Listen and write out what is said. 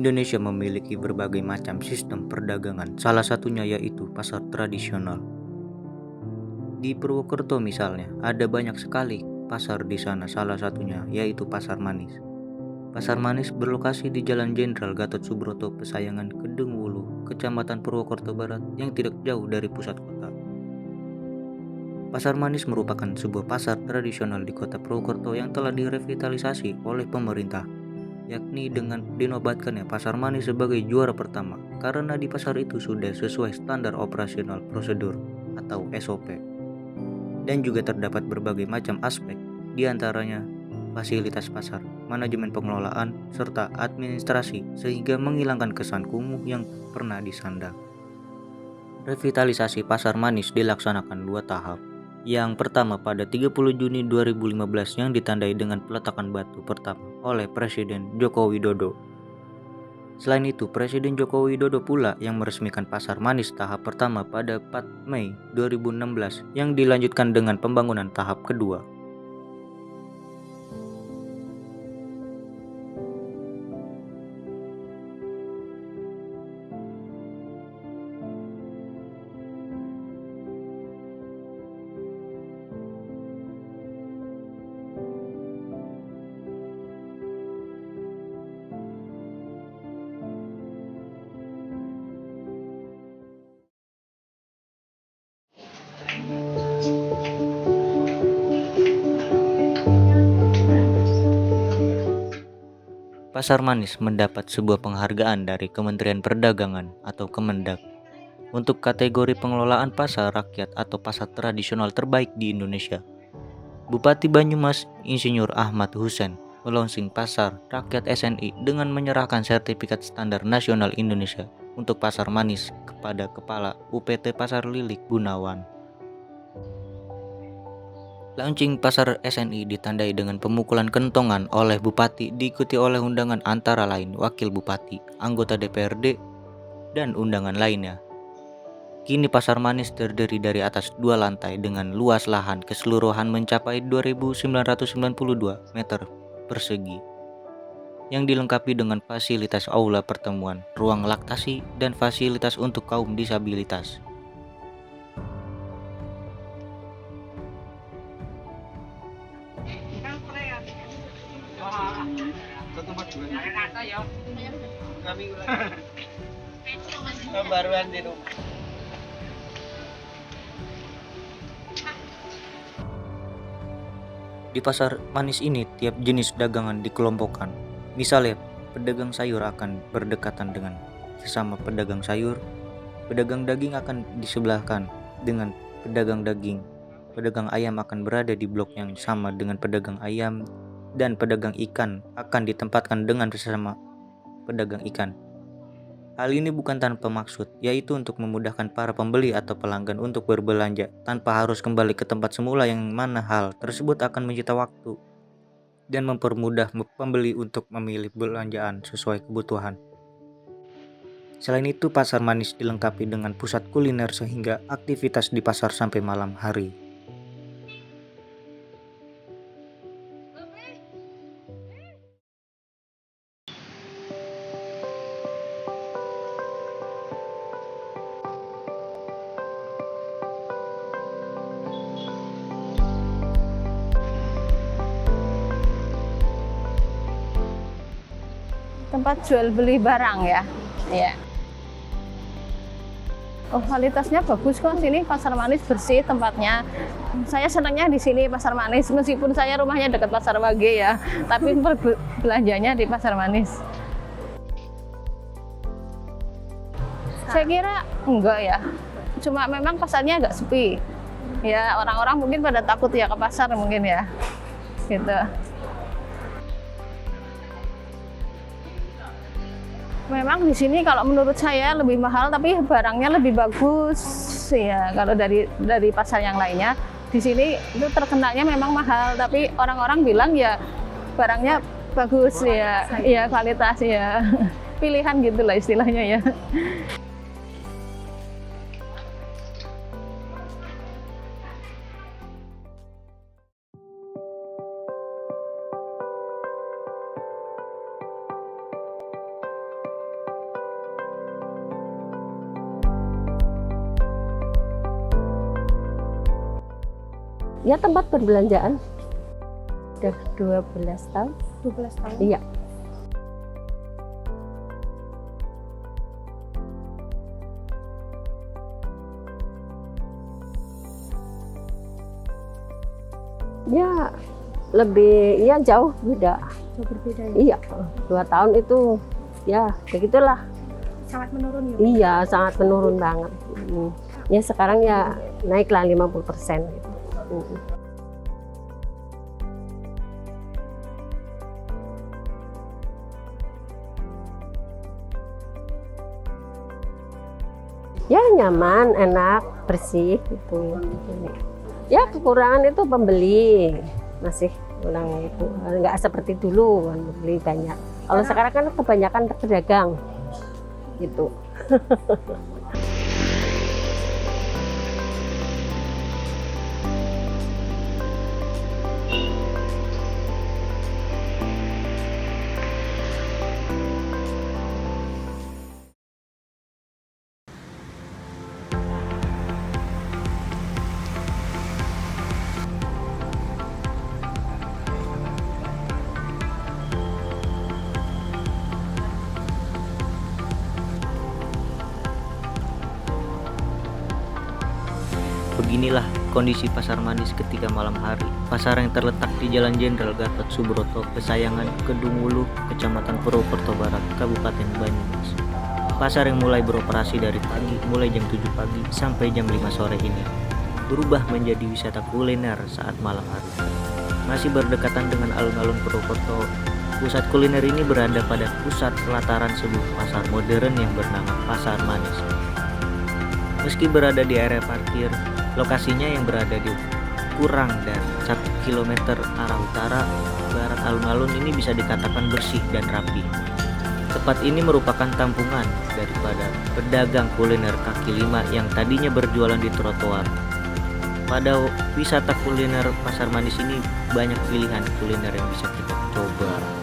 Indonesia memiliki berbagai macam sistem perdagangan, salah satunya yaitu pasar tradisional. Di Purwokerto misalnya, ada banyak sekali pasar di sana, salah satunya yaitu Pasar Manis. Pasar Manis berlokasi di Jalan Jenderal Gatot Subroto Pesayangan Kedung Wulu, Kecamatan Purwokerto Barat yang tidak jauh dari pusat kota. Pasar Manis merupakan sebuah pasar tradisional di kota Purwokerto yang telah direvitalisasi oleh pemerintah, yakni dengan dinobatkannya Pasar Manis sebagai juara pertama karena di pasar itu sudah sesuai standar operasional prosedur atau SOP. Dan juga terdapat berbagai macam aspek, diantaranya fasilitas pasar, manajemen pengelolaan, serta administrasi sehingga menghilangkan kesan kumuh yang pernah disandang. Revitalisasi Pasar Manis dilaksanakan 2 tahap. Yang pertama pada 30 Juni 2015 yang ditandai dengan peletakan batu pertama oleh Presiden Joko Widodo. Selain itu, Presiden Joko Widodo pula yang meresmikan Pasar Manis tahap pertama pada 4 Mei 2016 yang dilanjutkan dengan pembangunan tahap kedua. Pasar Manis mendapat sebuah penghargaan dari Kementerian Perdagangan atau Kemendak untuk kategori pengelolaan pasar rakyat atau pasar tradisional terbaik di Indonesia. Bupati Banyumas Insinyur Ahmad Hussein melonsing pasar rakyat SNI dengan menyerahkan sertifikat standar nasional Indonesia untuk Pasar Manis kepada Kepala UPT Pasar Lilik Gunawan. Launching Pasar SNI ditandai dengan pemukulan kentongan oleh Bupati diikuti oleh undangan antara lain Wakil Bupati, anggota DPRD, dan undangan lainnya. Kini Pasar Manis terdiri dari atas 2 lantai dengan luas lahan keseluruhan mencapai 2.992 meter persegi yang dilengkapi dengan fasilitas aula pertemuan, ruang laktasi, dan fasilitas untuk kaum disabilitas. Baruan di rumah. Di Pasar Manis ini tiap jenis dagangan dikelompokkan. Misalnya, pedagang sayur akan berdekatan dengan sesama pedagang sayur, pedagang daging akan disebelahkan dengan pedagang daging, pedagang ayam akan berada di blok yang sama dengan pedagang ayam, dan pedagang ikan akan ditempatkan dengan sesama pedagang ikan. Hal ini bukan tanpa maksud, yaitu untuk memudahkan para pembeli atau pelanggan untuk berbelanja tanpa harus kembali ke tempat semula, yang mana hal tersebut akan menyita waktu dan mempermudah pembeli untuk memilih belanjaan sesuai kebutuhan. Selain itu, Pasar Manis dilengkapi dengan pusat kuliner sehingga aktivitas di pasar sampai malam hari. Tempat jual beli barang ya. Iya. Oh, kualitasnya bagus kok sini, Pasar Manis bersih tempatnya. Saya senangnya di sini Pasar Manis, meskipun saya rumahnya dekat Pasar Wage ya, tapi belanjanya di Pasar Manis. Saya kira enggak ya, cuma memang pasarnya agak sepi. Ya, orang-orang mungkin pada takut ya ke pasar mungkin ya, gitu. Memang di sini kalau menurut saya lebih mahal, tapi barangnya lebih bagus ya. Kalau dari pasar yang lainnya, di sini itu terkenalnya memang mahal, tapi orang-orang bilang ya barangnya bagus ya, ya kualitas ya. Pilihan gitulah istilahnya ya. Ya tempat perbelanjaan. Udah 12 tahun. 12 tahun. Iya. Ya lebih, ya jauh beda. Jauh berbeda ya. Iya, 2 tahun itu ya begitulah. Sangat menurun ya. Iya, sangat menurun banget. Ya sekarang ya naiklah 50% gitu. Ya nyaman, enak, bersih gitu. Ya kekurangan itu pembeli, masih kurang itu, nggak seperti dulu beli banyak. Kalau sekarang kan kebanyakan pedagang gitu. Beginilah kondisi Pasar Manis ketika malam hari. Pasar yang terletak di Jalan Jenderal Gatot Subroto, Pesayangan, Kedungulu, Kecamatan Purwokerto Barat, Kabupaten Banyumas. Pasar yang mulai beroperasi dari pagi, mulai jam 7 pagi sampai jam 5 sore ini, berubah menjadi wisata kuliner saat malam hari. Masih berdekatan dengan alun-alun Purwokerto, pusat kuliner ini berada pada pusat pelataran sebuah pasar modern yang bernama Pasar Manis. Meski berada di area parkir, lokasinya yang berada di kurang dari 1 km arah utara barat alun-alun ini bisa dikatakan bersih dan rapi. Tempat ini merupakan tampungan daripada pedagang kuliner kaki lima yang tadinya berjualan di trotoar. Pada wisata kuliner Pasar Manis ini banyak pilihan kuliner yang bisa kita coba.